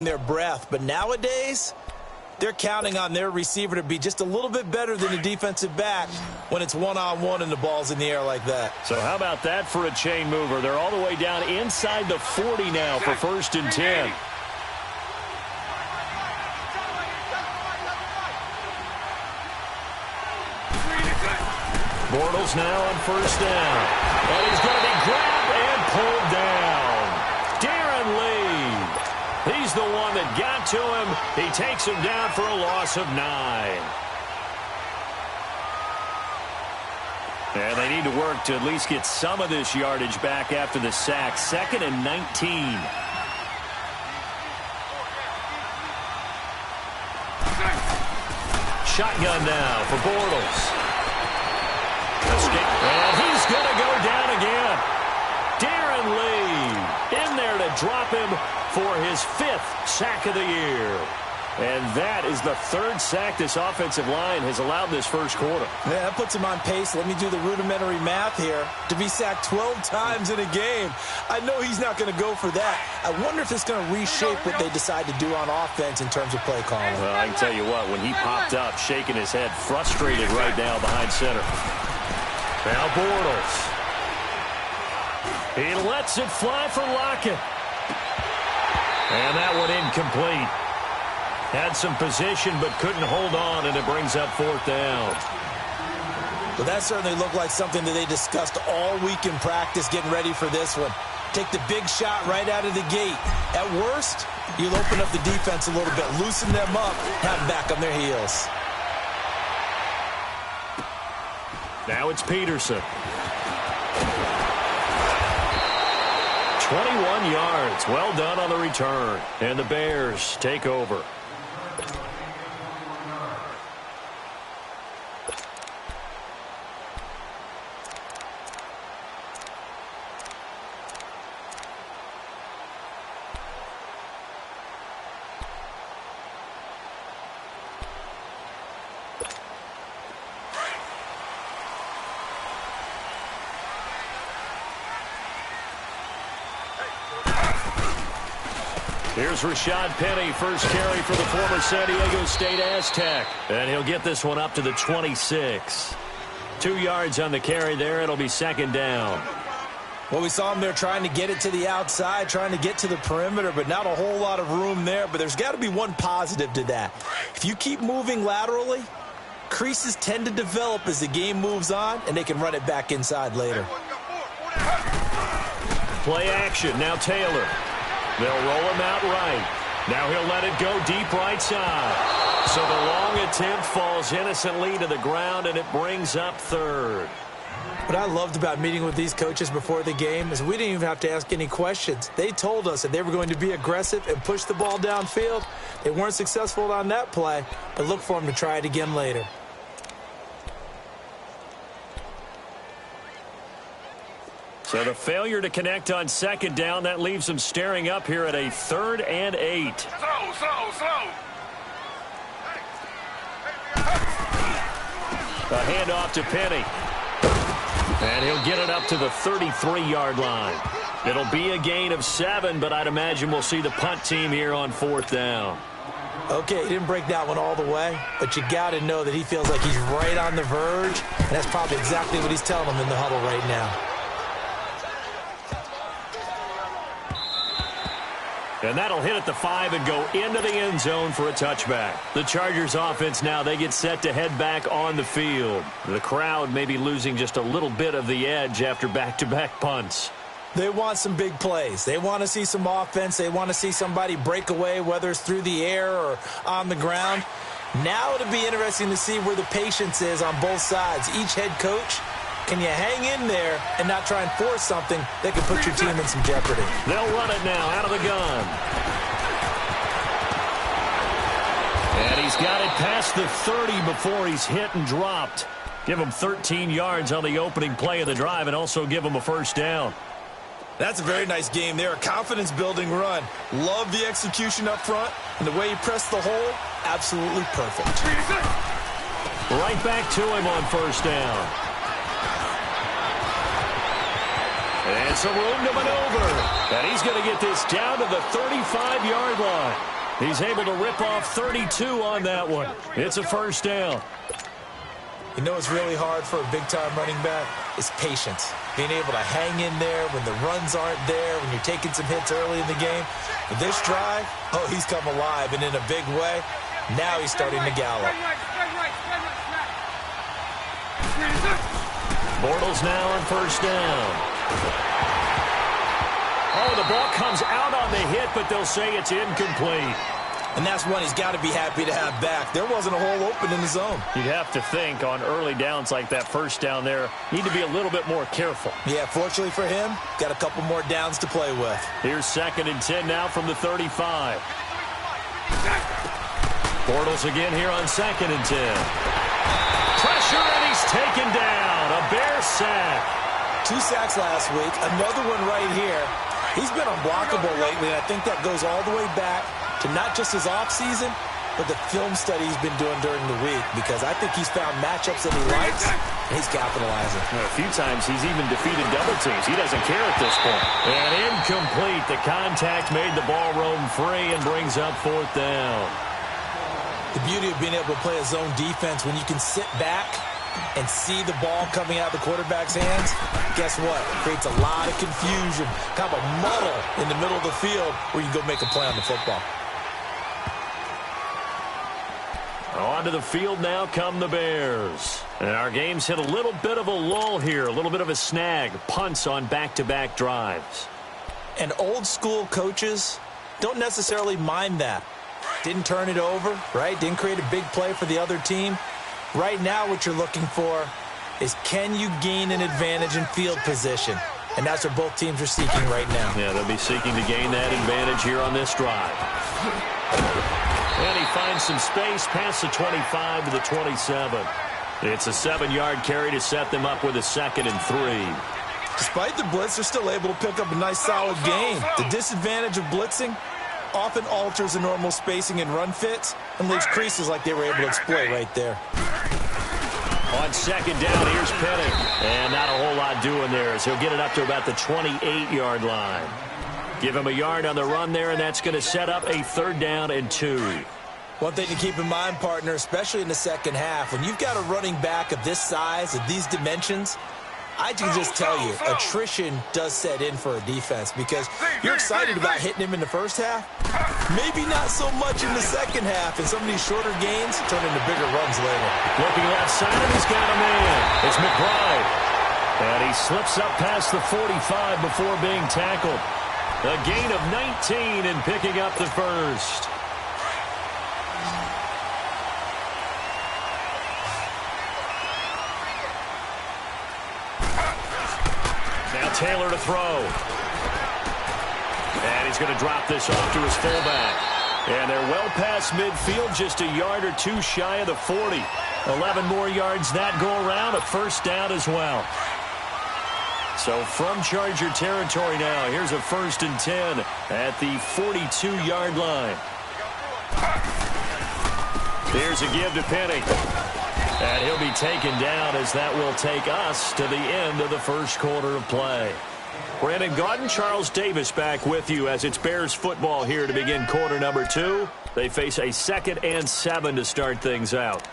their breath, but nowadays they're counting on their receiver to be just a little bit better than the defensive back when it's one-on-one and the ball's in the air like that. So how about that for a chain mover? They're all the way down inside the 40 now for 1st and 10. Bortles now on 1st down. And he's going to be grabbed and pulled down. Darren Lee. He's the one that got to him. He takes him down for a loss of 9. And they need to work to at least get some of this yardage back after the sack. 2nd and 19. Shotgun now for Bortles. And he's going to go down again. Darren Lee in there to drop him for his 5th sack of the year. And that is the 3rd sack this offensive line has allowed this first quarter. Yeah, that puts him on pace. Let me do the rudimentary math here. To be sacked 12 times in a game, I know he's not going to go for that. I wonder if it's going to reshape what they decide to do on offense in terms of play calling. Well, I can tell you what, when he popped up, shaking his head, frustrated right now behind center. Now Bortles. He lets it fly for Lockett. And that one incomplete. Had some position but couldn't hold on, and it brings up 4th down. Well, that certainly looked like something that they discussed all week in practice getting ready for this one. Take the big shot right out of the gate. At worst, you'll open up the defense a little bit, loosen them up, have them back on their heels. Now it's Peterson. 21 yards. Well done on the return. And the Bears take over. Here's Rashad Penny, first carry for the former San Diego State Aztec. And he'll get this one up to the 26. 2 yards on the carry there. It'll be 2nd down. Well, we saw him there trying to get it to the outside, trying to get to the perimeter, but not a whole lot of room there. But there's got to be one positive to that. If you keep moving laterally, creases tend to develop as the game moves on, and they can run it back inside later. Play action. Now Taylor. They'll roll him out right. Now he'll let it go deep right side. So the long attempt falls innocently to the ground, and it brings up 3rd. What I loved about meeting with these coaches before the game is we didn't even have to ask any questions. They told us that they were going to be aggressive and push the ball downfield. They weren't successful on that play, but look for them to try it again later. So the failure to connect on 2nd down, that leaves them staring up here at a 3rd and 8. A handoff to Penny. And he'll get it up to the 33-yard line. It'll be a gain of 7, but I'd imagine we'll see the punt team here on 4th down. Okay, he didn't break that one all the way, but you got to know that he feels like he's right on the verge, and that's probably exactly what he's telling them in the huddle right now. And that'll hit at the 5 and go into the end zone for a touchback. The Chargers offense now, they get set to head back on the field. The crowd may be losing just a little bit of the edge after back-to-back punts. They want some big plays. They want to see some offense. They want to see somebody break away, whether it's through the air or on the ground. Now it'll be interesting to see where the patience is on both sides. Each head coach, can you hang in there and not try and force something that could put your team in some jeopardy? They'll run it now out of the gun. And he's got it past the 30 before he's hit and dropped. Give him 13 yards on the opening play of the drive and also give him a 1st down. That's a very nice game there. A confidence-building run. Love the execution up front. And the way he pressed the hole, absolutely perfect. Right back to him on 1st down. And some room to maneuver. And he's going to get this down to the 35-yard line. He's able to rip off 32 on that one. It's a first down. You know what's really hard for a big-time running back? Is patience. Being able to hang in there when the runs aren't there, when you're taking some hits early in the game. With this drive, oh, he's come alive, and in a big way. Now he's starting to gallop. Bortles now on first down. Oh, the ball comes out on the hit, but they'll say it's incomplete. And that's one he's got to be happy to have back. There wasn't a hole open in the zone. You'd have to think on early downs like that first down there, need to be a little bit more careful. Yeah, fortunately for him, got a couple more downs to play with. Here's 2nd and 10 now from the 35. Bortles again here on 2nd and 10. Pressure, and he's taken down. A Bear sack. 2 sacks last week, another one right here. He's been unblockable lately, and I think that goes all the way back to not just his offseason, but the film study he's been doing during the week, because I think he's found matchups that he likes, and he's capitalizing. A few times he's even defeated double teams. He doesn't care at this point. And incomplete. The contact made the ball roam free and brings up 4th down. The beauty of being able to play a zone defense when you can sit back and see the ball coming out of the quarterback's hands, guess what? It creates a lot of confusion, kind of a muddle in the middle of the field where you can go make a play on the football. Onto the field now come the Bears. And our game's hit a little bit of a lull here, a little bit of a snag. Punts on back-to-back drives. And old-school coaches don't necessarily mind that. Didn't turn it over, right? Didn't create a big play for the other team. Right now what you're looking for is, can you gain an advantage in field position? And that's what both teams are seeking right now. Yeah, they'll be seeking to gain that advantage here on this drive. And he finds some space past the 25 to the 27. It's a 7-yard carry to set them up with a 2nd and 3. Despite the blitz, they're still able to pick up a nice solid gain. The disadvantage of blitzing often alters the normal spacing and run fits and leaves creases like they were able to exploit right there. On 2nd down, here's Penning. And not a whole lot doing there as he'll get it up to about the 28-yard line. Give him a yard on the run there, and that's going to set up a 3rd down and 2. One thing to keep in mind, partner, especially in the second half, when you've got a running back of this size, of these dimensions, I can just tell you, attrition does set in for a defense, because you're excited about hitting him in the first half. Maybe not so much in the second half, and some of these shorter gains turn into bigger runs later. Looking left side, he's got a man. It's McBride. And he slips up past the 45 before being tackled. A gain of 19 and picking up the first. Now Taylor to throw. And he's going to drop this off to his fullback. And they're well past midfield, just a yard or two shy of the 40. 11 more yards that go around, a first down as well. So from Charger territory now, here's a 1st and 10 at the 42-yard line. Here's a give to Penning. And he'll be taken down as that will take us to the end of the first quarter of play. Brandon Gaudin, Charles Davis back with you as it's Bears football here to begin quarter number 2. They face a 2nd and 7 to start things out.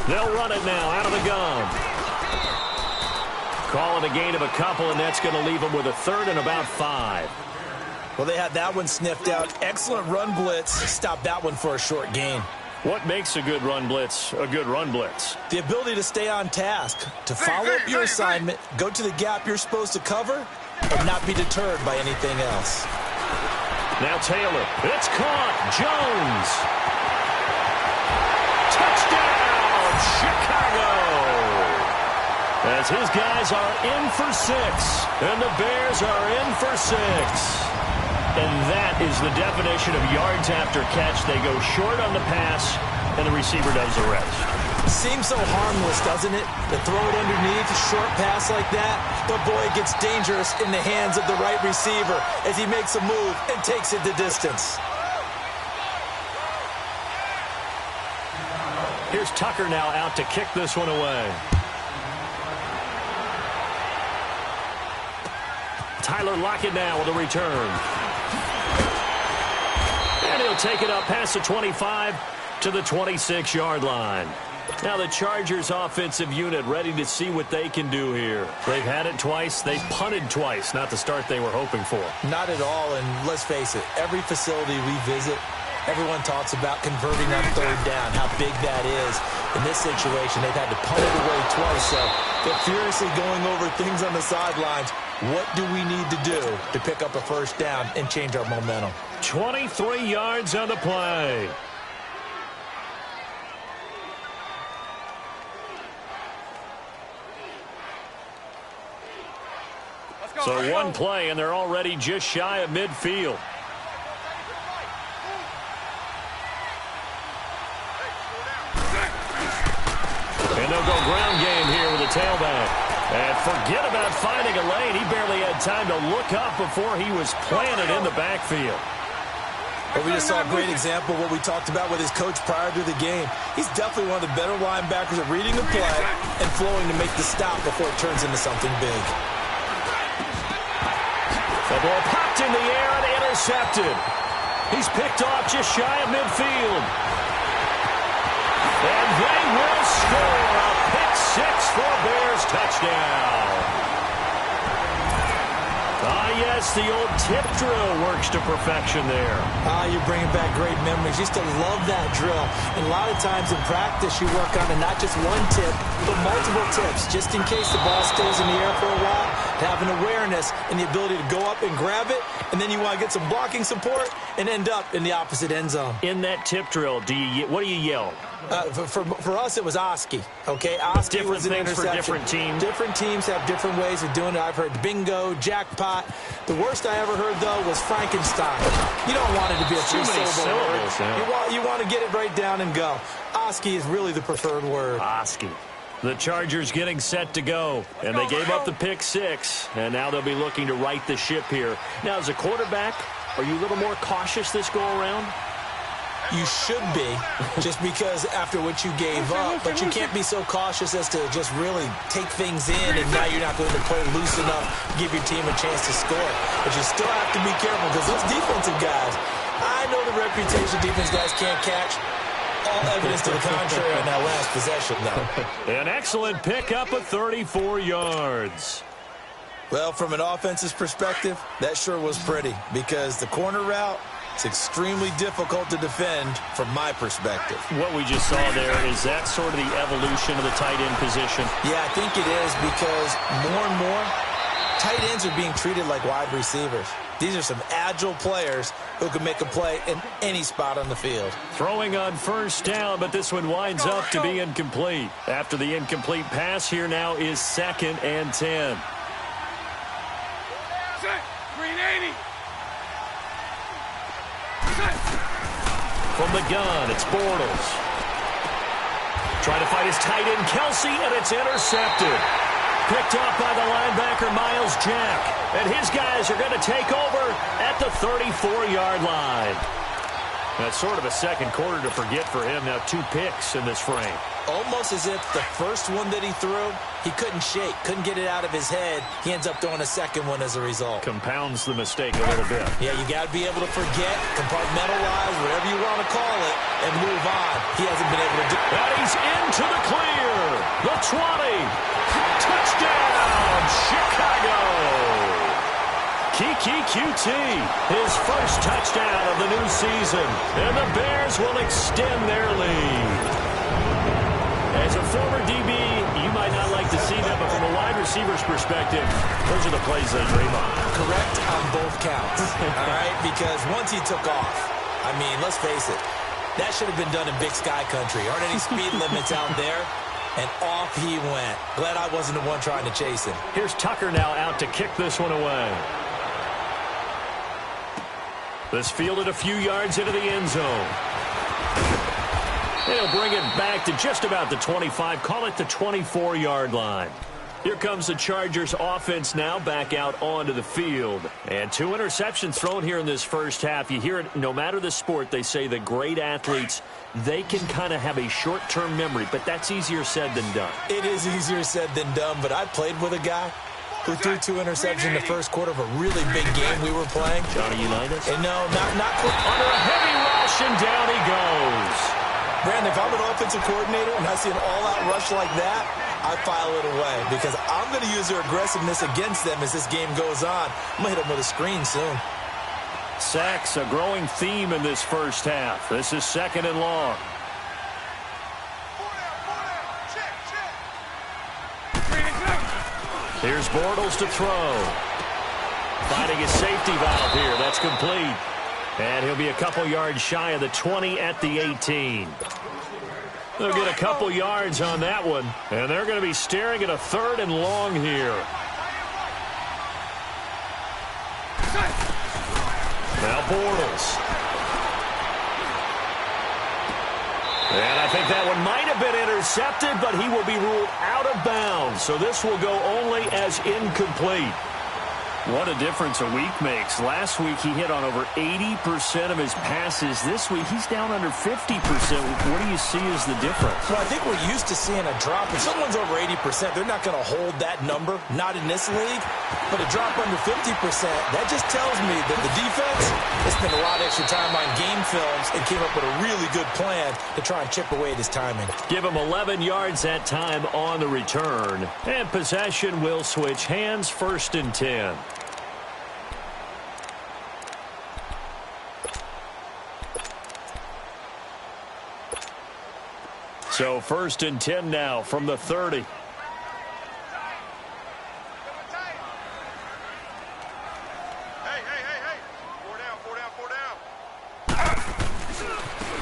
They'll run it now out of the gun. Call it a gain of a couple, and that's going to leave them with a 3rd and about 5. Well, they had that one sniffed out. Excellent run blitz. Stop that one for a short gain. What makes a good run blitz a good run blitz? The ability to stay on task, to follow up your assignment, go to the gap you're supposed to cover, and not be deterred by anything else. Now Taylor. It's caught. Jones. Touchdown, Chicago. As his guys are in for 6, and the Bears are in for 6. And that is the definition of yards after catch. They go short on the pass, and the receiver does the rest. Seems so harmless, doesn't it? To throw it underneath, a short pass like that. But boy, it gets dangerous in the hands of the right receiver as he makes a move and takes it the distance. Here's Tucker now out to kick this one away. Tyler Lockett now with a return. And he'll take it up past the 25 to the 26-yard line. Now the Chargers offensive unit ready to see what they can do here. They've had it twice. They've punted twice. Not the start they were hoping for. Not at all, and let's face it, every facility we visit, everyone talks about converting on third down, how big that is. In this situation, they've had to punt it away twice, so they're furiously going over things on the sidelines. What do we need to do to pick up a first down and change our momentum? 23 yards on the play. So one play, and they're already just shy of midfield. And they'll go ground game here with a tailback. And forget about finding a lane. He barely had time to look up before he was planted in the backfield. But we just saw a great example of what we talked about with his coach prior to the game. He's definitely one of the better linebackers at reading the play and flowing to make the stop before it turns into something big. The ball popped in the air and intercepted. He's picked off just shy of midfield. And they will score a pick six for a Bears touchdown. Ah, yes, the old tip drill works to perfection there. You're bringing back great memories. Used to love that drill. And a lot of times in practice, you work on it, not just one tip, but multiple tips, just in case the ball stays in the air for a while, to have an awareness and the ability to go up and grab it, and then you want to get some blocking support and end up in the opposite end zone. In that tip drill, what do you yell? For us, it was Oski. Okay, Oski was an interception. For different teams. Different teams have different ways of doing it. I've heard bingo, jackpot. The worst I ever heard, though, was Frankenstein. You don't want it to be a three-syllable word. Yeah. You want to get it right down and go. Oski is really the preferred word. Oski. The Chargers getting set to go, and they gave up the pick six, and now they'll be looking to right the ship here. Now, as a quarterback, are you a little more cautious this go-around? You should be, just because after what you gave up, but you can't be so cautious as to just really take things in, and now you're not going to play loose enough, give your team a chance to score. But you still have to be careful, because those defensive guys, I know the reputation defense guys can't catch. All evidence to the contrary on that last possession, though. An excellent pickup of 34 yards. Well, from an offense's perspective, that sure was pretty, because the corner route, it's extremely difficult to defend from my perspective. What we just saw there, is that sort of the evolution of the tight end position? Yeah, I think it is, because more and more, tight ends are being treated like wide receivers. These are some agile players who can make a play in any spot on the field. Throwing on first down, but this one winds up to be incomplete. After the incomplete pass, here now is 2nd and 10. Green 80. From the gun, it's Bortles. Trying to fight his tight end, Kelsey, and it's intercepted. Picked off by the linebacker, Miles Jack. And his guys are going to take over at the 34-yard line. That's sort of a second quarter to forget for him. Now 2 picks in this frame. Almost as if the first one that he threw, he couldn't shake, couldn't get it out of his head. He ends up throwing a second one as a result. Compounds the mistake a little bit. Yeah, you got to be able to forget, compartmentalize, whatever you want to call it, and move on. He hasn't been able to do it. And he's into the clear. The 20. Touchdown, Chicago. Kiki QT, his first touchdown of the new season. And the Bears will extend their lead. As a former DB, you might not like to see that, but from a wide receiver's perspective, those are the plays they dream of. Correct on both counts, all right? Because once he took off, I mean, let's face it, that should have been done in Big Sky Country. Aren't any speed limits out there? And off he went. Glad I wasn't the one trying to chase him. Here's Tucker now out to kick this one away. This fielded a few yards into the end zone. He'll bring it back to just about the 25. Call it the 24-yard line. Here comes the Chargers offense now back out onto the field. And 2 interceptions thrown here in this first half. You hear it, no matter the sport, they say the great athletes, they can kind of have a short-term memory, but that's easier said than done. It is easier said than done, but I played with a guy who threw 2 interceptions in the first quarter of a really big game we were playing. Johnny Unitas? And no, not quick. Under a heavy rush, and down he goes. Brandon, if I'm an offensive coordinator and I see an all-out rush like that, I file it away because I'm going to use their aggressiveness against them as this game goes on. I'm going to hit them with a screen soon. Sacks, a growing theme in this first half. This is 2nd and long. Here's Bortles to throw. Finding his safety valve here. That's complete. And he'll be a couple yards shy of the 20 at the 18. They'll get a couple yards on that one. And they're going to be staring at a 3rd and long here. Now Bortles. And I think that one might have been intercepted, but he will be ruled out of bounds. So this will go only as incomplete. What a difference a week makes. Last week he hit on over 80% of his passes. This week he's down under 50%. What do you see as the difference? Well, I think we're used to seeing a drop. If someone's over 80%, they're not going to hold that number, not in this league. But a drop under 50%, that just tells me that the defense has spent a lot of extra time on game films and came up with a really good plan to try and chip away at his timing. Give him 11 yards that time on the return. And possession will switch hands, 1st and 10. So 1st and 10 now from the 30.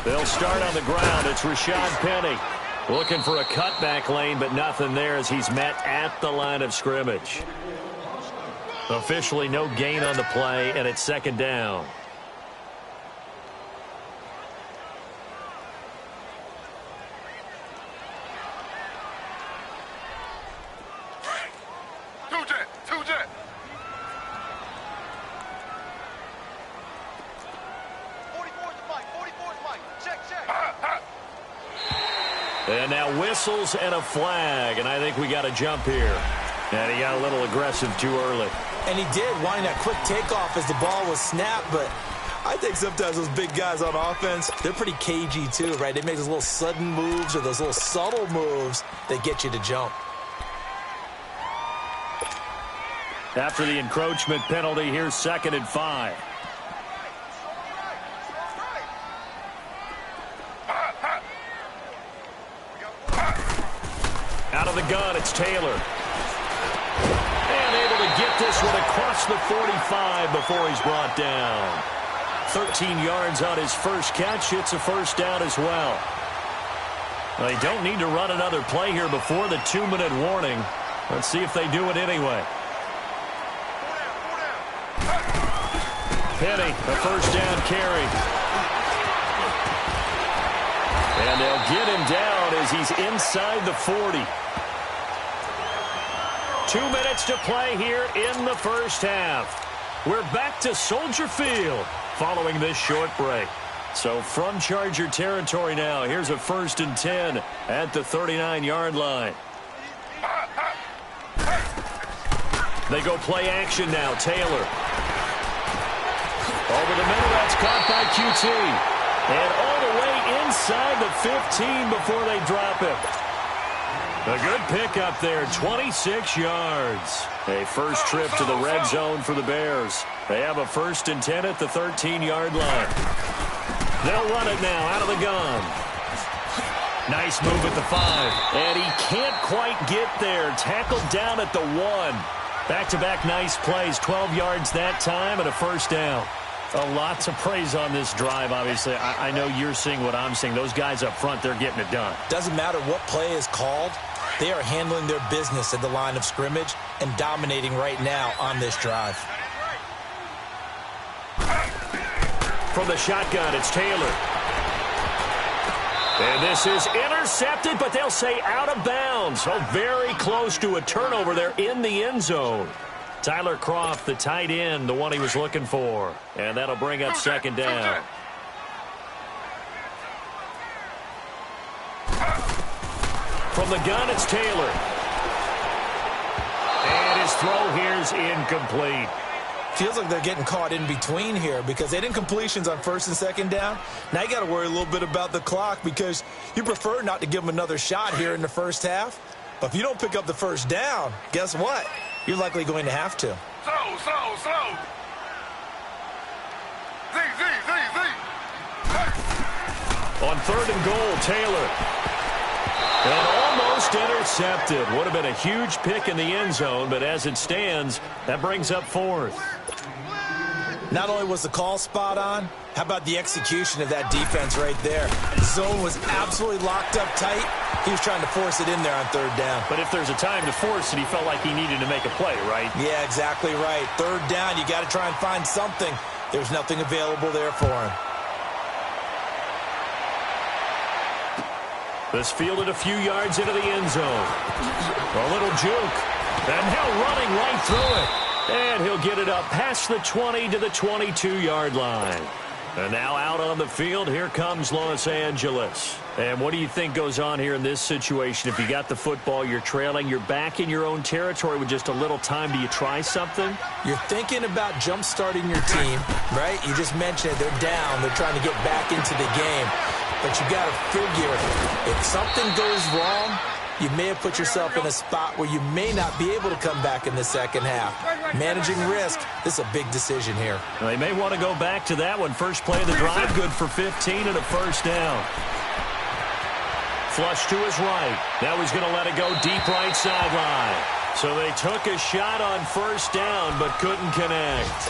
They'll start on the ground. It's Rashad Penny looking for a cutback lane, but nothing there as he's met at the line of scrimmage. Officially no gain on the play, and it's 2nd down. And now whistles and a flag, and I think we got a jump here. And he got a little aggressive too early. And he did, wanting that quick takeoff as the ball was snapped, but I think sometimes those big guys on offense, they're pretty cagey too, right? They make those little sudden moves or those little subtle moves that get you to jump. After the encroachment penalty, here's 2nd and 5. Out of the gun, it's Taylor. And able to get this one across the 45 before he's brought down. 13 yards on his first catch. It's a 1st down as well. They don't need to run another play here before the 2-minute warning. Let's see if they do it anyway. Penny, a 1st down carry. And they'll get him down as he's inside the 40. 2 minutes to play here in the first half. We're back to Soldier Field following this short break. So from Charger territory now, here's a 1st and 10 at the 39-yard line. They go play action now. Taylor. Over the middle, that's caught by QT. And all the way inside the 15 before they drop him. A good pickup there, 26 yards. A first trip to the red zone for the Bears. They have a 1st and 10 at the 13-yard line. They'll run it now out of the gun. Nice move at the 5. And he can't quite get there. Tackled down at the 1. Back-to-back nice plays, 12 yards that time and a 1st down. A lot to praise on this drive, obviously. I know you're seeing what I'm seeing. Those guys up front, they're getting it done. Doesn't matter what play is called. They are handling their business at the line of scrimmage and dominating right now on this drive. From the shotgun, it's Taylor. And this is intercepted, but they'll say out of bounds. So very close to a turnover there in the end zone. Tyler Kroft, the tight end, the one he was looking for. And that'll bring up second down. From the gun, it's Taylor. And his throw here's incomplete. Feels like they're getting caught in between here because they didn't completions on first and second down. Now you got to worry a little bit about the clock because you prefer not to give them another shot here in the first half. But if you don't pick up the first down, guess what? You're likely going to have to. Slow. On third and goal, Taylor. And almost intercepted. Would have been a huge pick in the end zone, but as it stands, that brings up fourth. Not only was the call spot on, how about the execution of that defense right there? Zone was absolutely locked up tight. He was trying to force it in there on third down. But if there's a time to force it, he felt like he needed to make a play, right? Yeah, exactly right. Third down, you got to try and find something. There's nothing available there for him. This fielded a few yards into the end zone. A little juke. And now running right through it. And he'll get it up past the 20 to the 22-yard line. And now out on the field, here comes Los Angeles. And what do you think goes on here in this situation? If you got the football, you're trailing, you're back in your own territory with just a little time. Do you try something? You're thinking about jump-starting your team, right? You just mentioned it. They're down. They're trying to get back into the game. But you got to figure, if something goes wrong, you may have put yourself in a spot where you may not be able to come back in the second half. Managing risk, this is a big decision here. Well, they may want to go back to that one. First play of the drive, good for 15 and a first down. Flush to his right. Now he's going to let it go deep right sideline. So they took a shot on first down but couldn't connect.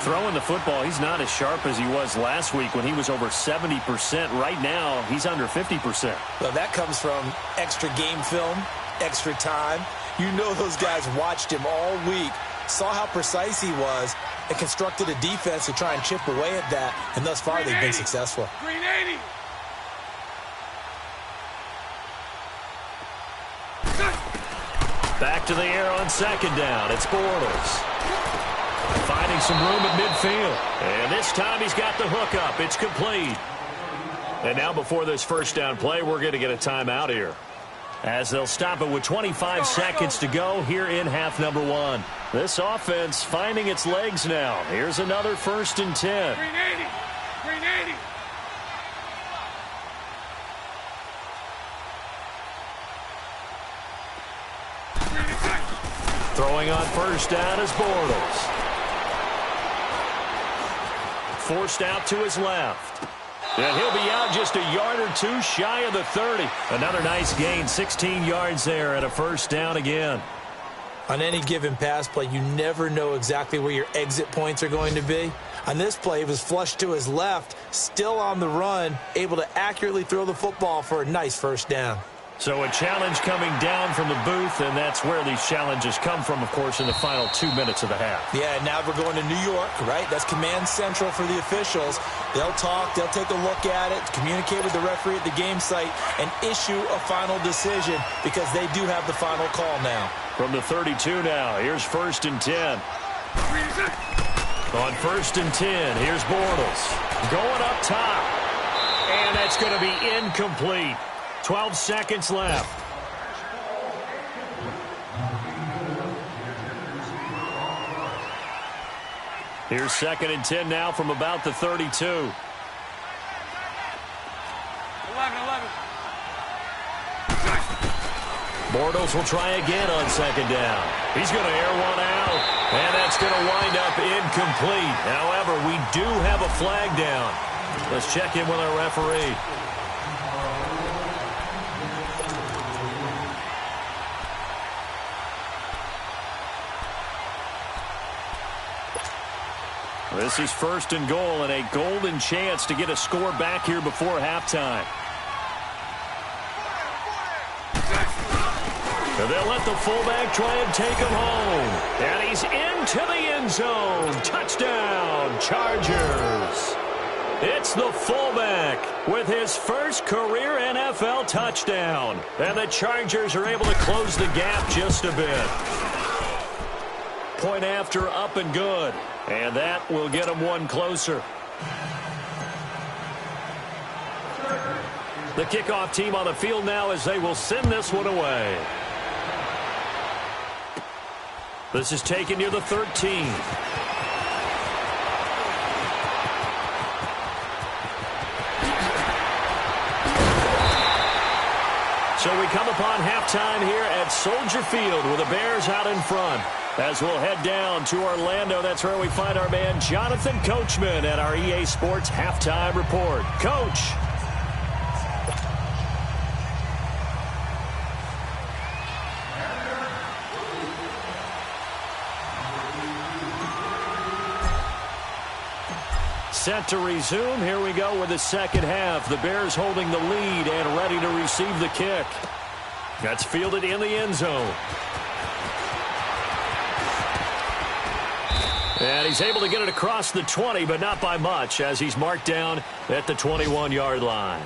Throwing the football, he's not as sharp as he was last week when he was over 70%. Right now, he's under 50%. Well, that comes from extra game film, extra time. You know those guys watched him all week, saw how precise he was, and constructed a defense to try and chip away at that. And thus far, they've been successful. Green 80. Back to the air on second down. It's Bortles. Finding some room at midfield. And this time he's got the hook up. It's complete. And now before this first down play, we're going to get a timeout here. As they'll stop it with 25 seconds to go here in half number one. This offense finding its legs now. Here's another 1st and 10. Green 80. Green 80. Throwing on first down is Bortles. Forced out to his left. And he'll be out just a yard or two shy of the 30. Another nice gain, 16 yards there and a first down again. On any given pass play, you never know exactly where your exit points are going to be. On this play, he was flushed to his left, still on the run, able to accurately throw the football for a nice first down. So a challenge coming down from the booth, and that's where these challenges come from, of course, in the final 2 minutes of the half. Yeah, and now we're going to New York, right? That's command central for the officials. They'll talk, they'll take a look at it, communicate with the referee at the game site, and issue a final decision because they do have the final call now. From the 32 now, here's 1st and 10. On 1st and 10, here's Bortles. Going up top. And that's going to be incomplete. 12 seconds left. Here's 2nd and 10 now from about the 32. 11. Bortles will try again on 2nd down. He's going to air one out, and that's going to wind up incomplete. However, we do have a flag down. Let's check in with our referee. This is 1st and goal and a golden chance to get a score back here before halftime. And they'll let the fullback try and take him home. And he's into the end zone. Touchdown, Chargers. It's the fullback with his first career NFL touchdown. And the Chargers are able to close the gap just a bit. Point after, up and good. And that will get them one closer. The kickoff team on the field now as they will send this one away. This is taken near the 13. So we come upon halftime here at Soldier Field with the Bears out in front. As we'll head down to Orlando, that's where we find our man Jonathan Coachman at our EA Sports Halftime Report. Coach. Set to resume. Here we go with the second half. The Bears holding the lead and ready to receive the kick. That's fielded in the end zone. And he's able to get it across the 20, but not by much, as he's marked down at the 21-yard line.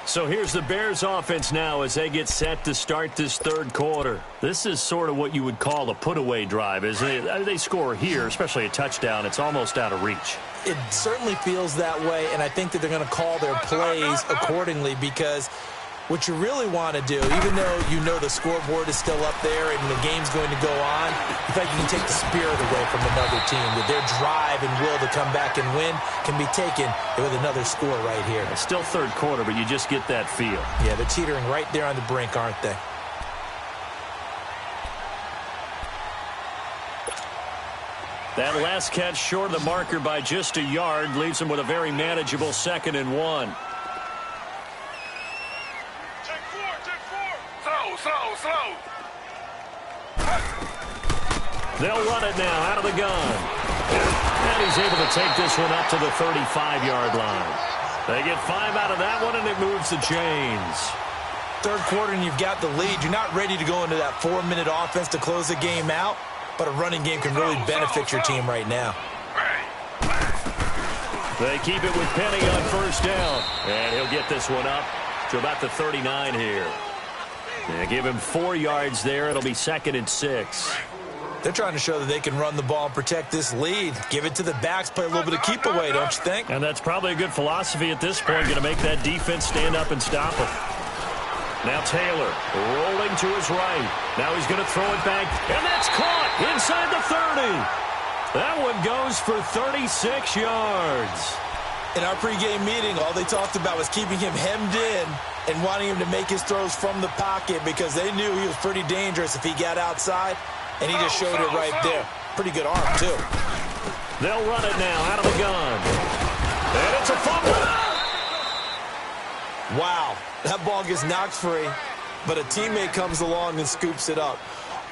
So here's the Bears offense now as they get set to start this third quarter. This is sort of what you would call a put-away drive, isn't it? They score here, especially a touchdown. It's almost out of reach. It certainly feels that way, and I think that they're going to call their plays accordingly, because what you really want to do, even though you know the scoreboard is still up there and the game's going to go on, in fact, you can take the spirit away from another team, that their drive and will to come back and win can be taken with another score right here. It's still third quarter, but you just get that feel. Yeah, they're teetering right there on the brink, aren't they? That last catch short of the marker by just a yard leaves him with a very manageable 2nd and 1. Take four. Slow. They'll run it now out of the gun. And he's able to take this one up to the 35-yard line. They get 5 out of that one, and it moves the chains. Third quarter, and you've got the lead. You're not ready to go into that 4-minute offense to close the game out. But a running game can really benefit your team right now. They keep it with Penny on first down. And he'll get this one up to about the 39 here. They give him 4 yards there. It'll be 2nd and 6. They're trying to show that they can run the ball and protect this lead. Give it to the backs, play a little bit of keep away, don't you think? And that's probably a good philosophy at this point, going to make that defense stand up and stop him. Now Taylor rolling to his right. Now he's going to throw it back, and that's caught inside the 30. That one goes for 36 yards. In our pregame meeting, all they talked about was keeping him hemmed in and wanting him to make his throws from the pocket, because they knew he was pretty dangerous if he got outside, and he just showed it right there. Pretty good arm, too. They'll run it now out of the gun. And it's a fumble. Wow, that ball gets knocked free, but a teammate comes along and scoops it up.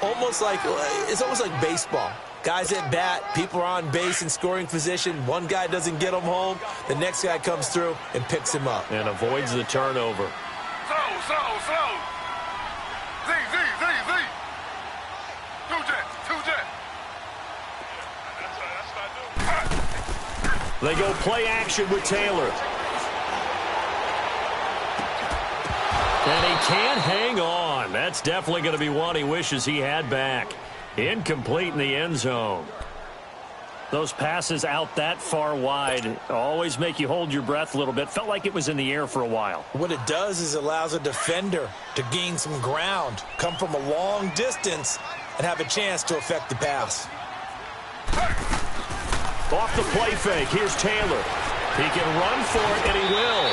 It's almost like baseball. Guys at bat, people are on base in scoring position. One guy doesn't get him home. The next guy comes through and picks him up. And avoids the turnover. Slow. Z. Two jet. That's what I do. They go play action with Taylor. And he can't hang on. That's definitely going to be one he wishes he had back. Incomplete in the end zone. Those passes out that far wide always make you hold your breath a little bit. Felt like it was in the air for a while. What it does is allows a defender to gain some ground, come from a long distance, and have a chance to affect the pass. Off the play fake, here's Taylor. He can run for it, and he will.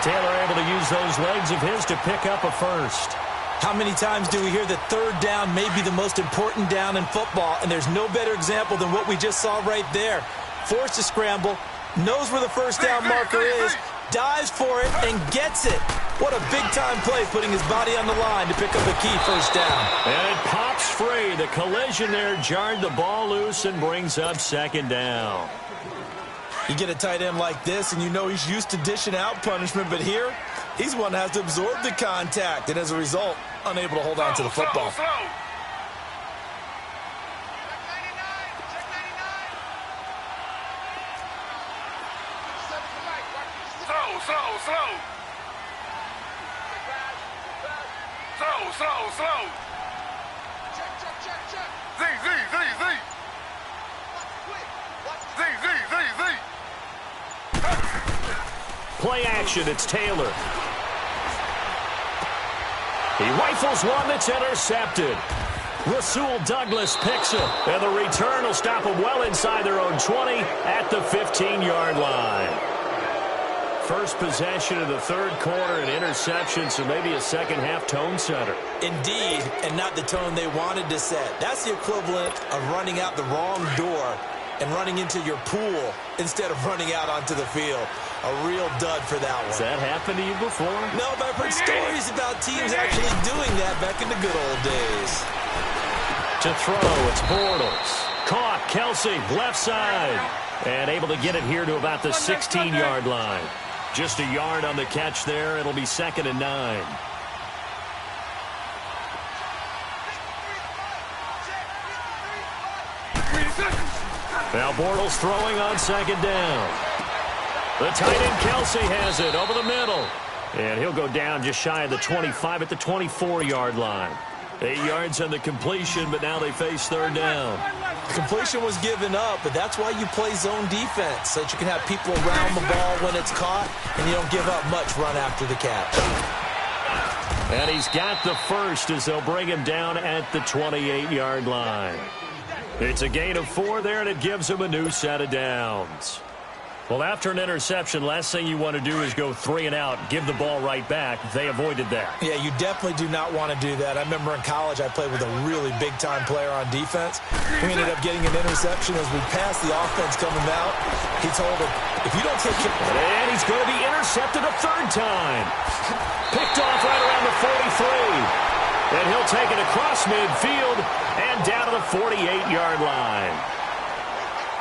Taylor able to use those legs of his to pick up a first. How many times do we hear that third down may be the most important down in football, and there's no better example than what we just saw right there. Forced to scramble, knows where the first down marker is, dives for it, and gets it. What a big-time play, putting his body on the line to pick up a key first down. And it pops free. The collision there jarred the ball loose and brings up 2nd down. You get a tight end like this, and you know he's used to dishing out punishment, but here, he's one that has to absorb the contact, and as a result, unable to hold on to the football. slow. Z. Play action, it's Taylor. He rifles one that's intercepted. Rasul Douglas picks it, and the return will stop them well inside their own 20 at the 15-yard line. First possession of the third quarter, an interception, so maybe a second-half tone setter. Indeed, and not the tone they wanted to set. That's the equivalent of running out the wrong door and running into your pool instead of running out onto the field. A real dud for that one. Has that happened to you before? No, but I've heard stories about teams actually doing that back in the good old days. To throw, it's Bortles. Caught, Kelsey, left side. And able to get it here to about the 16-yard line. Just a yard on the catch there. It'll be 2nd and 9. Now Bortles throwing on 2nd down. The tight end Kelsey has it over the middle. And he'll go down just shy of the 25 at the 24-yard line. 8 yards on the completion, but now they face 3rd down. Completion was given up, but that's why you play zone defense, so that you can have people around the ball when it's caught, and you don't give up much run after the catch. And he's got the first as they'll bring him down at the 28-yard line. It's a gain of 4 there, and it gives him a new set of downs. Well, after an interception, last thing you want to do is go 3 and out, give the ball right back. They avoided that. Yeah, you definitely do not want to do that. I remember in college I played with a really big-time player on defense. We ended up getting an interception as we passed the offense coming out. He told him, if you don't take care... And he's going to be intercepted a 3rd time. Picked off right around the 43. And he'll take it across midfield and down to the 48-yard line.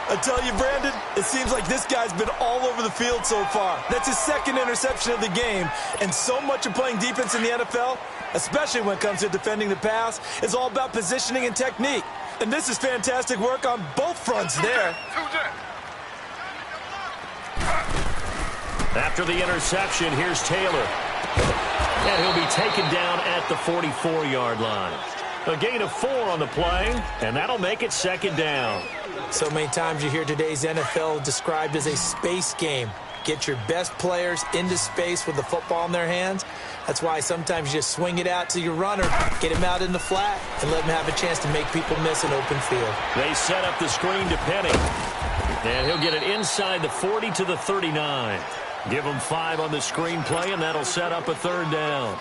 I tell you, Brandon, it seems like this guy's been all over the field so far. That's his 2nd interception of the game. And so much of playing defense in the NFL, especially when it comes to defending the pass, is all about positioning and technique. And this is fantastic work on both fronts there. After the interception, here's Taylor. And he'll be taken down at the 44-yard line. A gain of 4 on the play, and that'll make it 2nd down. So many times you hear today's NFL described as a space game. Get your best players into space with the football in their hands. That's why sometimes you just swing it out to your runner, get him out in the flat, and let him have a chance to make people miss an open field. They set up the screen to Penny. And he'll get it inside the 40 to the 39. Give him 5 on the screen play, and that'll set up a 3rd down.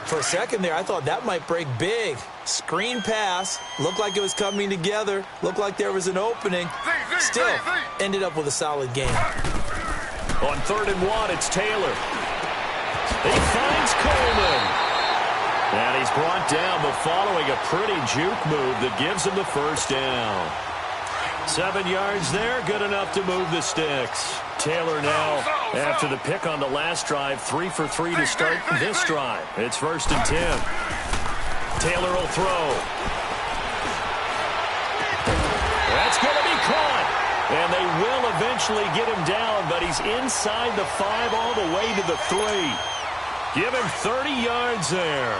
For a second there, I thought that might break big. Screen pass, looked like it was coming together, looked like there was an opening. Still, ended up with a solid game. On 3rd and 1, it's Taylor. He finds Coleman. And he's brought down, but following a pretty juke move that gives him the 1st down. 7 yards there, good enough to move the sticks. Taylor now, after the pick on the last drive, 3 for 3 to start this drive. It's 1st and 10. Taylor will throw. That's going to be caught. And they will eventually get him down, but he's inside the 5 all the way to the 3. Give him 30 yards there.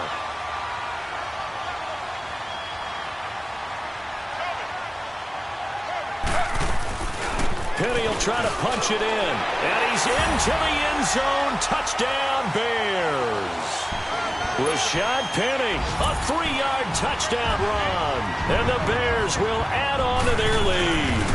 Penny will try to punch it in. And he's into the end zone. Touchdown, Bears. Rashad Penny, a 3-yard touchdown run. And the Bears will add on to their lead.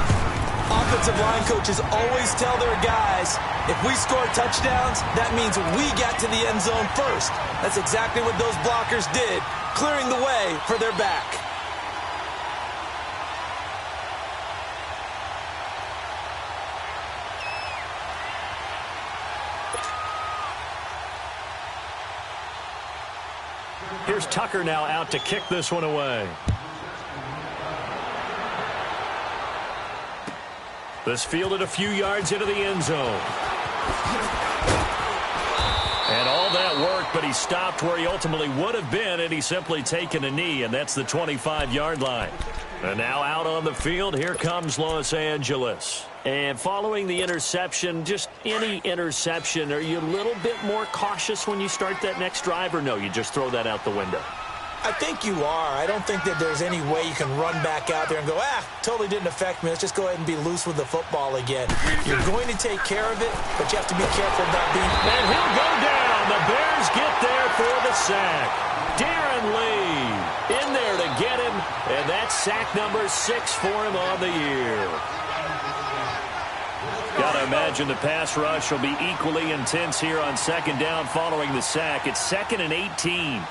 Offensive line coaches always tell their guys, if we score touchdowns, that means we got to the end zone first. That's exactly what those blockers did, clearing the way for their back. Here's Tucker now out to kick this one away. This fielded a few yards into the end zone. And all that work, but he stopped where he ultimately would have been, and he's simply taken a knee, and that's the 25-yard line. And now out on the field, here comes Los Angeles. And following the interception, just any interception, are you a little bit more cautious when you start that next drive, or no, you just throw that out the window? I think you are. I don't think that there's any way you can run back out there and go, totally didn't affect me. Let's just go ahead and be loose with the football again. You're going to take care of it, but you have to be careful about being... And he'll go down. The Bears get there for the sack. Darren Lee in there to get him, and that's sack number 6 for him on the year. Got to imagine the pass rush will be equally intense here on second down following the sack. It's 2nd and 18.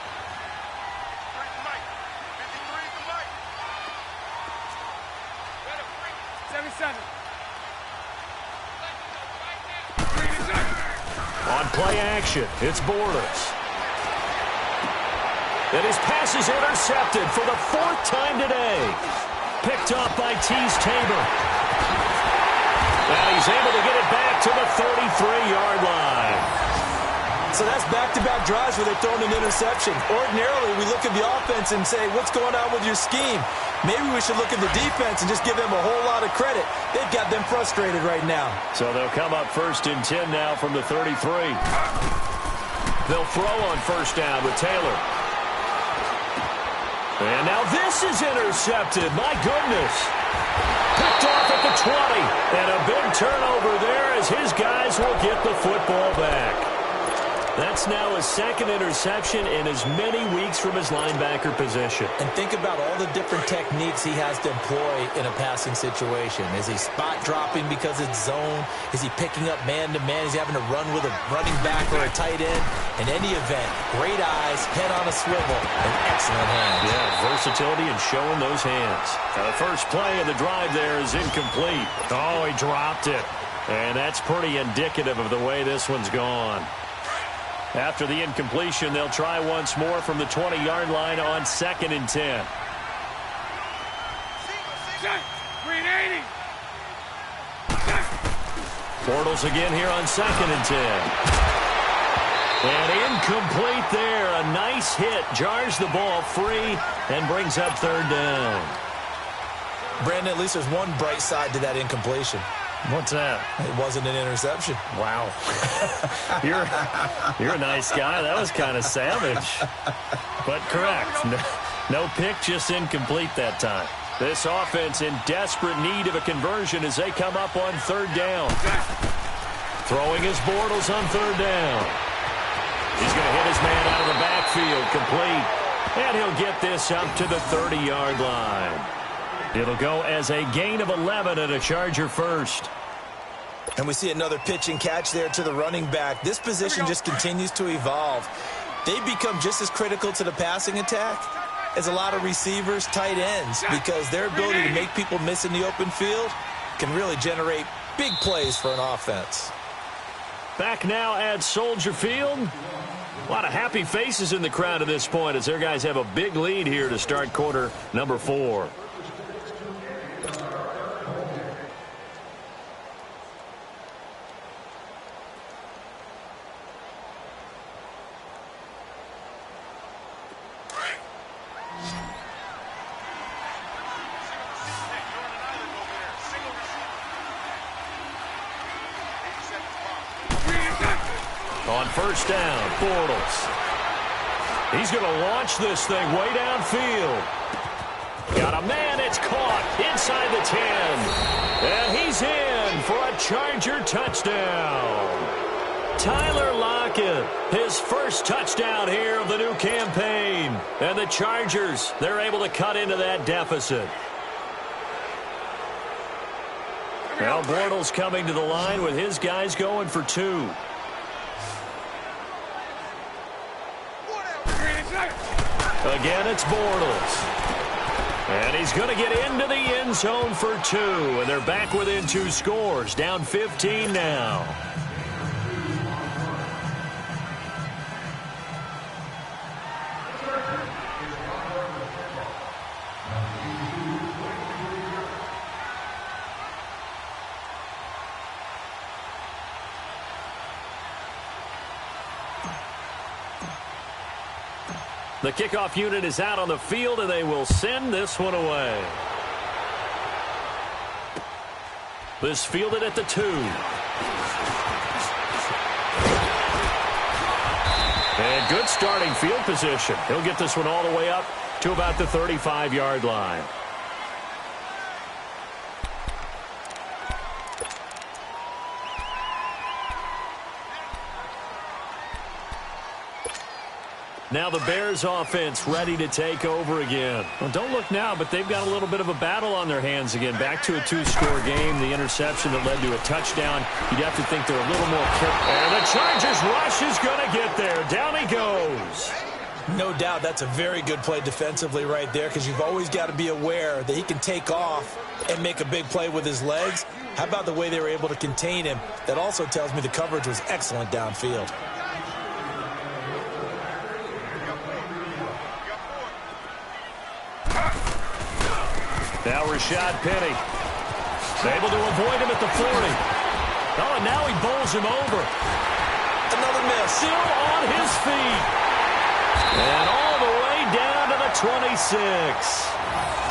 On play action, it's Bortles. And his pass is intercepted for the 4th time today. Picked up by Tease Tabor. And he's able to get it back to the 33-yard line. So that's back-to-back drives where they've thrown an interception. Ordinarily, we look at the offense and say, what's going on with your scheme? Maybe we should look at the defense and just give them a whole lot of credit. They've got them frustrated right now. So they'll come up 1st and 10 now from the 33. They'll throw on 1st down with Taylor. And now this is intercepted. My goodness. Picked off at the 20. And a big turnover there as his guys will get the football back. That's now his 2nd interception in as many weeks from his linebacker position. And think about all the different techniques he has to employ in a passing situation. Is he spot dropping because it's zone? Is he picking up man-to-man? Is he having to run with a running back or a tight end? In any event, great eyes, head on a swivel, and excellent hands. Yeah, versatility and showing those hands. Now the first play of the drive there is incomplete. Oh, he dropped it. And that's pretty indicative of the way this one's gone. After the incompletion, they'll try once more from the 20-yard line on 2nd and 10. Bortles again here on 2nd and 10. And incomplete there. A nice hit. Jars the ball free and brings up 3rd down. Brandon, at least there's one bright side to that incompletion. What's that? It wasn't an interception. Wow. You're a nice guy. That was kind of savage. But correct. No pick, just incomplete that time. This offense in desperate need of a conversion as they come up on 3rd down. Throwing his Bortles on 3rd down. He's going to hit his man out of the backfield, complete. And he'll get this up to the 30-yard line. It'll go as a gain of 11 and a Charger first. And we see another pitch and catch there to the running back. This position just continues to evolve. They become just as critical to the passing attack as a lot of receivers, tight ends, because their ability to make people miss in the open field can really generate big plays for an offense. Back now at Soldier Field. A lot of happy faces in the crowd at this point as their guys have a big lead here to start quarter number 4. On 1st down, Bortles. He's going to launch this thing way downfield. Got a man, it's caught inside the 10. And he's in for a Charger touchdown. Tyler Lockett, his first touchdown here of the new campaign. And the Chargers, they're able to cut into that deficit. Now Bortles coming to the line with his guys going for 2. Again, it's Bortles. And he's going to get into the end zone for 2. And they're back within 2 scores. Down 15 now. The kickoff unit is out on the field, and they will send this one away. This fielded at the 2. And good starting field position. He'll get this one all the way up to about the 35-yard line. Now the Bears offense ready to take over again. Well, don't look now, but they've got a little bit of a battle on their hands again. Back to a 2-score game. The interception that led to a touchdown. You'd have to think they're a little more careful. And the Chargers rush is going to get there. Down he goes. No doubt that's a very good play defensively right there, because you've always got to be aware that he can take off and make a big play with his legs. How about the way they were able to contain him? That also tells me the coverage was excellent downfield. Now Rashad Penny able to avoid him at the 40. Oh, and now he bowls him over. Another miss. Still on his feet. And all the way down to the 26.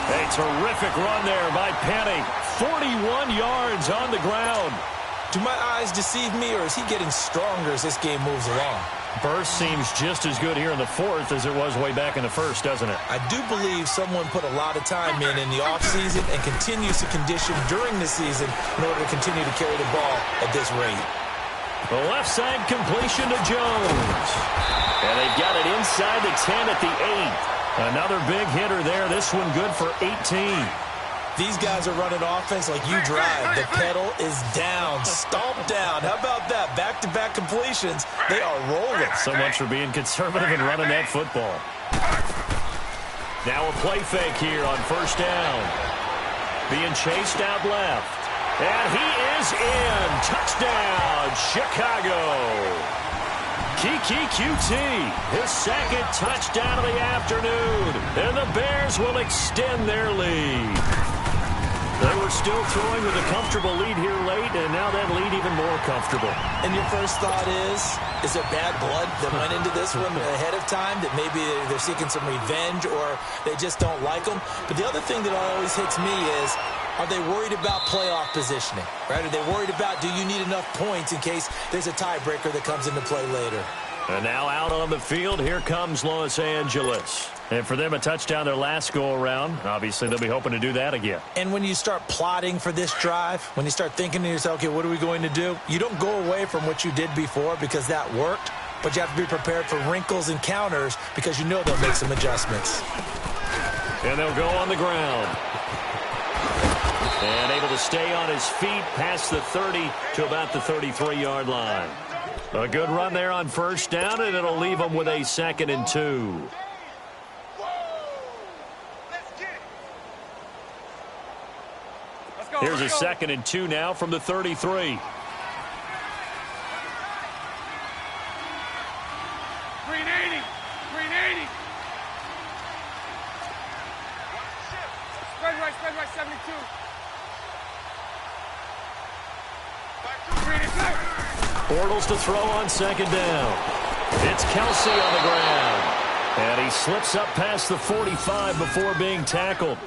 A terrific run there by Penny. 41 yards on the ground. Do my eyes deceive me, or is he getting stronger as this game moves along? Burst seems just as good here in the 4th as it was way back in the 1st, doesn't it? I do believe someone put a lot of time in the offseason and continues to condition during the season in order to continue to carry the ball at this rate. The left side completion to Jones. And they've got it inside the 10 at the 8. Another big hitter there. This one good for 18. These guys are running offense like you drive. The pedal is down, stomped down. How about that? Back-to-back completions. They are rolling. So much for being conservative and running that football. Now a play fake here on 1st down. Being chased out left. And he is in. Touchdown, Chicago. Kiki QT, his 2nd touchdown of the afternoon. And the Bears will extend their lead. They were still throwing with a comfortable lead here late, and now that lead even more comfortable. And your first thought is there bad blood that went into this one ahead of time, that maybe they're seeking some revenge or they just don't like them? But the other thing that always hits me is, are they worried about playoff positioning? Right? Are they worried about, do you need enough points in case there's a tiebreaker that comes into play later? And now out on the field, here comes Los Angeles. And for them, a touchdown their last go-around. Obviously, they'll be hoping to do that again. And when you start plotting for this drive, when you start thinking to yourself, okay, what are we going to do? You don't go away from what you did before because that worked, but you have to be prepared for wrinkles and counters because you know they'll make some adjustments. And they'll go on the ground. And able to stay on his feet past the 30 to about the 33-yard line. A good run there on 1st down, and it'll leave them with a 2nd and 2. Here's a 2nd and 2 now from the 33. Green 80. Green 80. Spread right, 72. Green is left. Bortles to throw on 2nd down. It's Kelsey on the ground. And he slips up past the 45 before being tackled.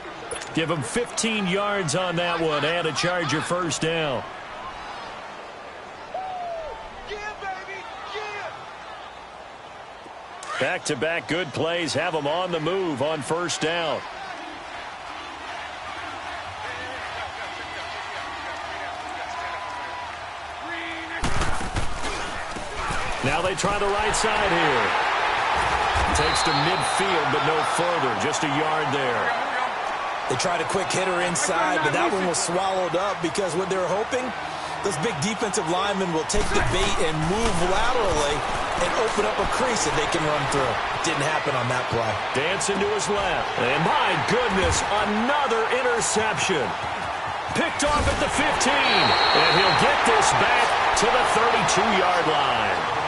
Give him 15 yards on that one and a Charger 1st down. Back-to-back good plays have them on the move on 1st down. Now they try the right side here. Takes to midfield, but no further. Just a yard there. They tried a quick hitter inside, but that one was swallowed up because what they're hoping, those big defensive linemen will take the bait and move laterally and open up a crease that they can run through. Didn't happen on that play. Dancing to his left. And my goodness, another interception. Picked off at the 15. And he'll get this back to the 32-yard line.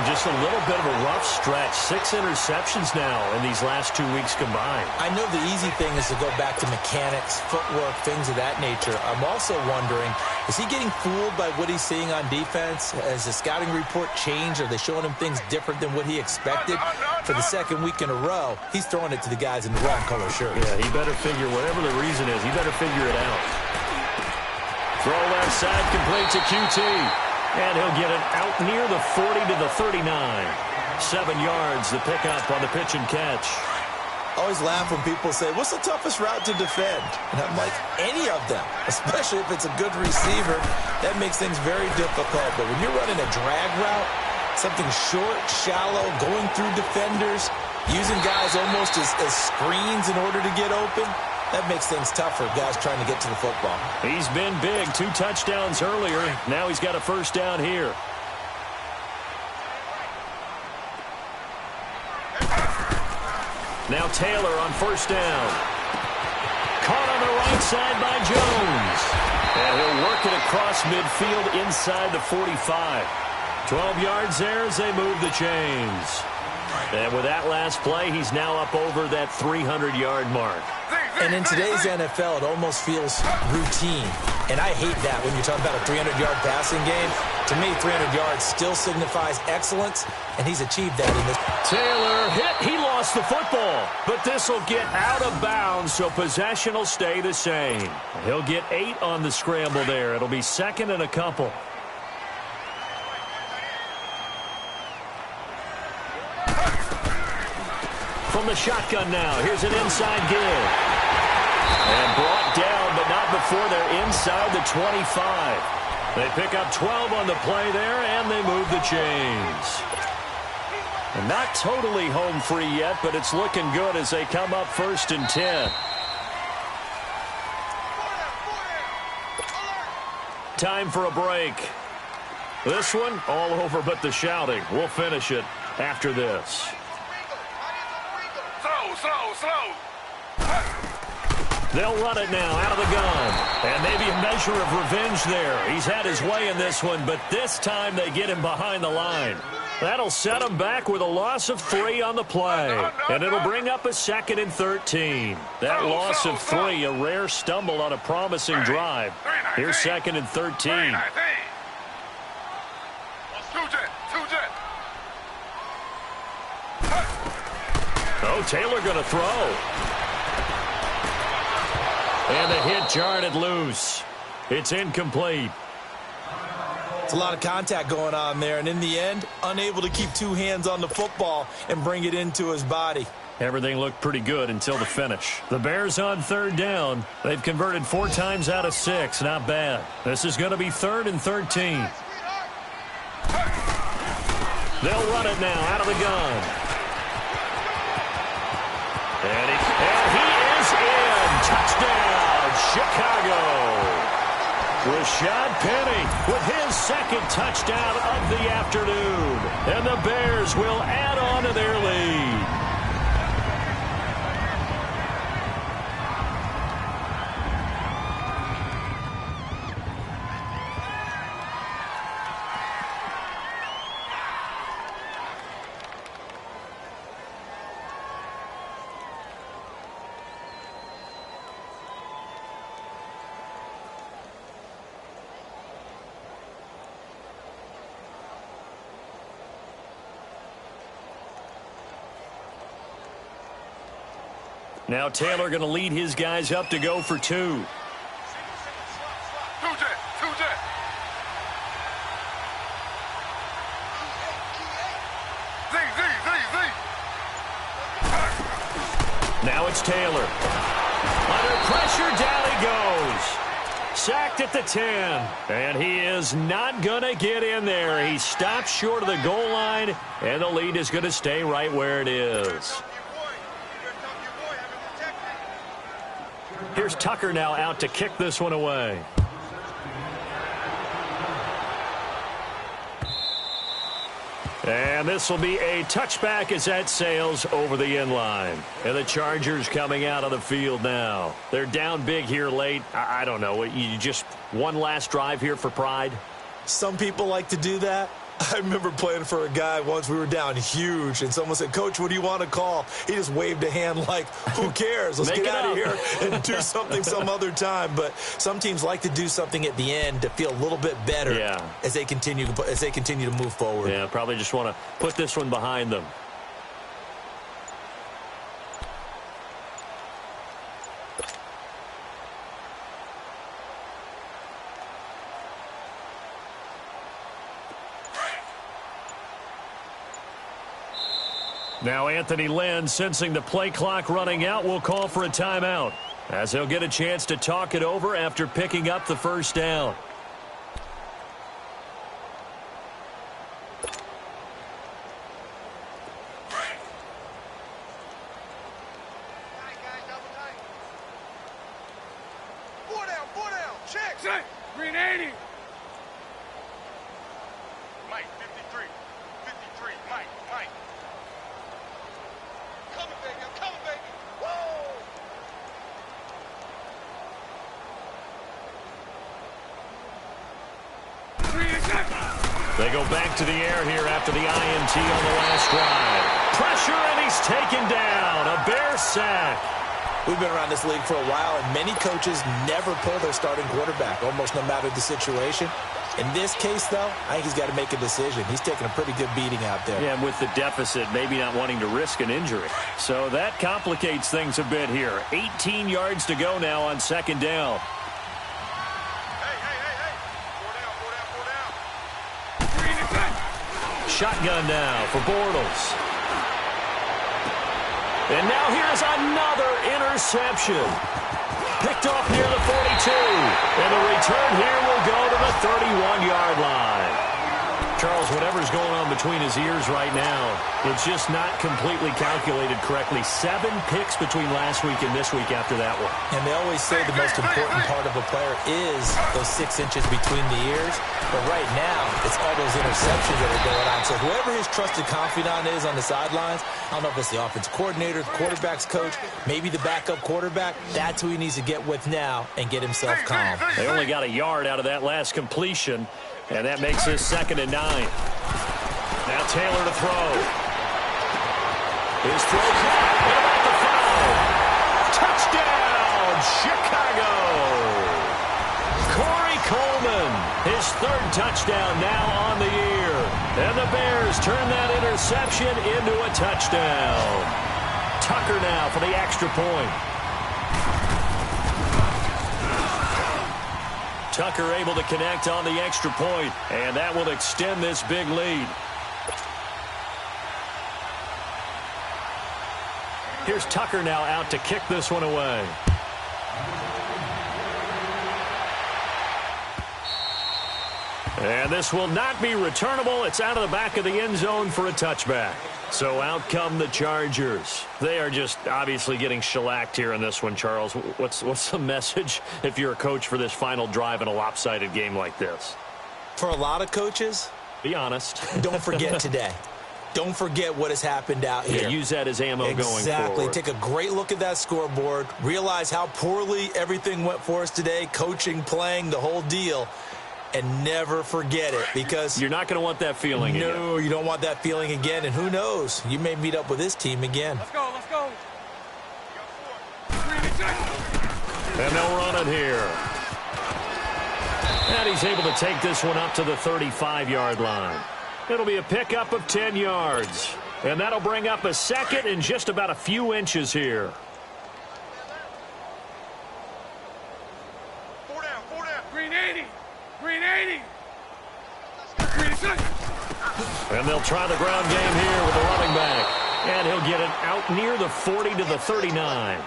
Just a little bit of a rough stretch. 6 interceptions now in these last 2 weeks combined. I know the easy thing is to go back to mechanics, footwork, things of that nature. I'm also wondering, is he getting fooled by what he's seeing on defense? Has the scouting report changed? Are they showing him things different than what he expected? For the 2nd week in a row, he's throwing it to the guys in the wrong color shirts. Yeah, he better figure, whatever the reason is, he better figure it out. Throw left side, complete to QT. And he'll get it out near the 40 to the 39. 7 yards, the pickup on the pitch and catch. I always laugh when people say, what's the toughest route to defend? And I'm like, any of them, especially if it's a good receiver. That makes things very difficult. But when you're running a drag route, something short, shallow, going through defenders, using guys almost as screens in order to get open, that makes things tough for guys trying to get to the football. He's been big. 2 touchdowns earlier. Now he's got a first down here. Now Taylor on first down. Caught on the right side by Jones. And he'll work it across midfield inside the 45. 12 yards there as they move the chains. And with that last play, he's now up over that 300-yard mark. And in today's NFL, it almost feels routine. And I hate that when you're talking about a 300-yard passing game. To me, 300 yards still signifies excellence, and he's achieved that in this. Taylor hit. He lost the football. But this will get out of bounds, so possession will stay the same. He'll get 8 on the scramble there. It'll be second and a couple. From the shotgun now. Here's an inside give. And brought down, but not before they're inside the 25. They pick up 12 on the play there, and they move the chains. And not totally home free yet, but it's looking good as they come up first and 10. Time for a break. This one, all over but the shouting. We'll finish it after this. Slow. They'll run it now out of the gun. And maybe a measure of revenge there. He's had his way in this one, but this time they get him behind the line. That'll set him back with a loss of 3 on the play. And it'll bring up a 2nd and 13. That loss of 3, a rare stumble on a promising drive. Here's 2nd and 13. Oh, Taylor going to throw. And the hit jarred it loose. It's incomplete. It's a lot of contact going on there, and in the end, unable to keep 2 hands on the football and bring it into his body. Everything looked pretty good until the finish. The Bears on 3rd down. They've converted 4 times out of 6. Not bad. This is going to be 3rd and 13. They'll run it now out of the gun. And he is in. Touchdown, Chicago. Rashad Penny with his 2nd touchdown of the afternoon. And the Bears will add on to their lead. Now Taylor going to lead his guys up to go for 2. Two jet. Z. Now it's Taylor. Under pressure, down he goes. Sacked at the 10. And he is not going to get in there. He stops short of the goal line, and the lead is going to stay right where it is. Here's Tucker now out to kick this one away. And this will be a touchback as that sails over the end line. And the Chargers coming out on the field now. They're down big here late. I don't know. You just one last drive here for pride? Some people like to do that. I remember playing for a guy once. We were down huge, and someone said, "Coach, what do you want to call?" He just waved a hand like, who cares? Let's get out of here and do something some other time. But some teams like to do something at the end to feel a little bit better as they continue to move forward. Yeah, probably just want to put this one behind them. Now Anthony Lynn, sensing the play clock running out, will call for a timeout, as he'll get a chance to talk it over after picking up the first down. Check. Green 80. Mike, 53. 53. Mike. Coming, baby. I'm coming, baby. Woo! They go back to the air here after the INT on the last drive. Pressure, and he's taken down. A Bear sack. We've been around this league for a while, and many coaches never pull their starting quarterback, almost no matter the situation. In this case, though, I think he's got to make a decision. He's taking a pretty good beating out there. Yeah, and with the deficit, maybe not wanting to risk an injury. So that complicates things a bit here. 18 yards to go now on second down. Hey. Four down. Shotgun now for Bortles. And now here's another interception. Picked off near the 42. And the return here will go to the 31-yard line. Charles, whatever's going on between his ears right now, it's just not completely calculated correctly. 7 picks between last week and this week after that one. And they always say the most important part of a player is those 6 inches between the ears. But right now, it's all those interceptions that are going on. So whoever his trusted confidant is on the sidelines, I don't know if it's the offensive coordinator, the quarterback's coach, maybe the backup quarterback, that's who he needs to get with now and get himself calm. They only got a yard out of that last completion, and that makes this 2nd and 9. Now Taylor to throw. His throw caught. What about the foul? Touchdown, Chicago! Corey Coleman, his 3rd touchdown now on the year. And the Bears turn that interception into a touchdown. Tucker now for the extra point. Tucker able to connect on the extra point, and that will extend this big lead. Here's Tucker now out to kick this one away. And this will not be returnable. It's out of the back of the end zone for a touchback. So out come the Chargers. They are just obviously getting shellacked here in this one, Charles. What's the message if you're a coach for this final drive in a lopsided game like this? For a lot of coaches, be honest. Don't forget today. Don't forget what has happened out here. Yeah, use that as ammo going forward. Exactly. Take a great look at that scoreboard. Realize how poorly everything went for us today. Coaching, playing, the whole deal. And never forget it, because you're not going to want that feeling again. No, you don't want that feeling again. And who knows? You may meet up with this team again. Let's go. And they'll run it here. And he's able to take this one up to the 35-yard line. It'll be a pickup of 10 yards. And that'll bring up a 2nd and just about a few inches here. Four down. Green 80. And they'll try the ground game here with the running back. And he'll get it out near the 40 to the 39.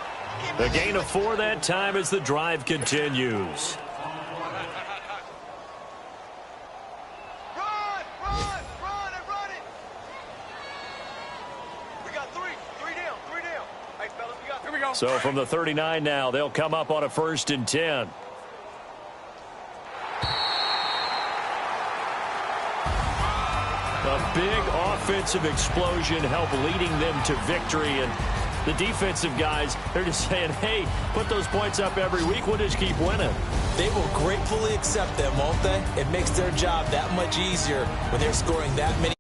The gain of 4 that time as the drive continues. Run it. We got 3 down. Hey, fellas, here we go. So from the 39 now, they'll come up on a 1st and 10. A big offensive explosion helped leading them to victory. And the defensive guys, they're just saying, hey, put those points up every week. We'll just keep winning. They will gratefully accept them, won't they? It makes their job that much easier when they're scoring that many